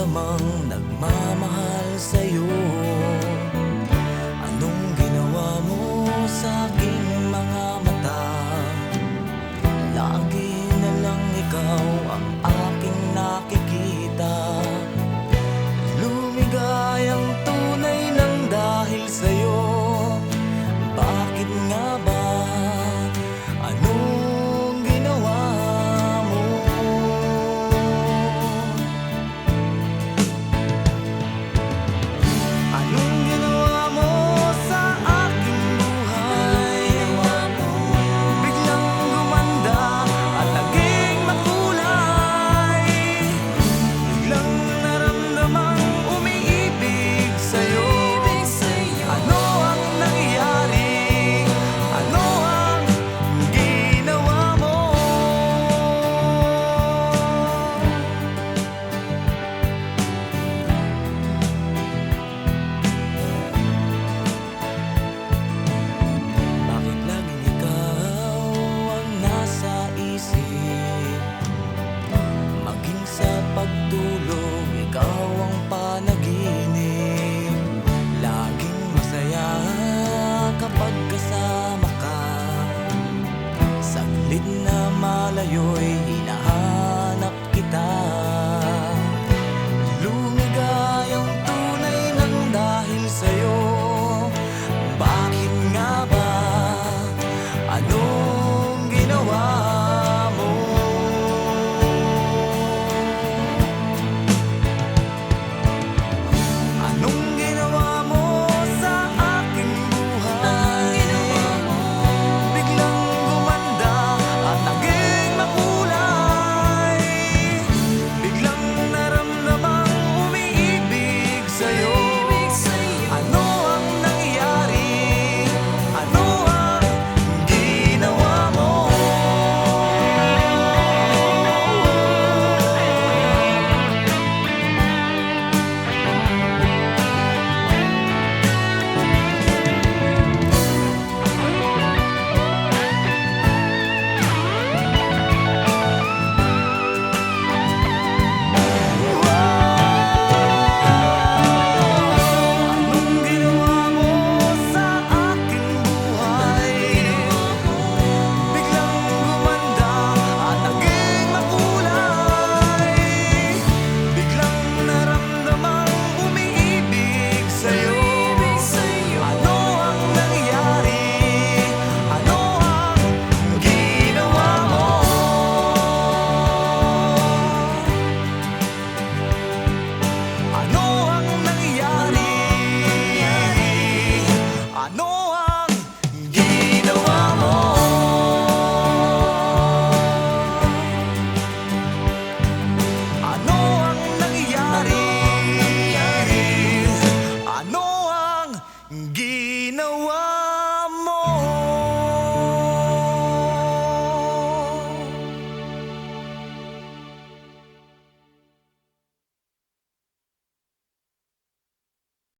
namang nagmamahal sa'yo. Anong ginawa mo sa aking mga mata? Lagi na lang ikaw ang aking nakikita. Lumigay ang tunay ng dahil sa'yo. Bakit nga ba? Anong ginawa mo? Anong ginawa mo sa aking buhay? Biglang gumanda at naging makulay. Biglang naramdamang umiibig sa'yo. Ano ang nangyari? Ano ang ginawa mo? Bakit laging ikaw ang nasa isip? Maging sa pagtulog, ikaw ang panaginip. Laging masaya kapag kasama ka. Saglit na malayo'y hinahanap kita. Lumigay ang tunay ng dahil sa'yo. Bakit nga ba? Anong ginawa mo? Anong ginawa mo sa aking buhay? Biglang gumanda at naging makulay. Biglang naramdamang umiibig sa'yo. Ano ang nangyari? Ano ang ginawa mo? Anong ginawa mo sa aking buhay? Biglang gumanda at naging makulay. Biglang naramdamang umiibig sa'yo. Ano ang nangyari? Ano ang ginawa mo? Ano ang nangyari? Ano ang ginawa mo? Ano ang nangyari? Ano ang ginawa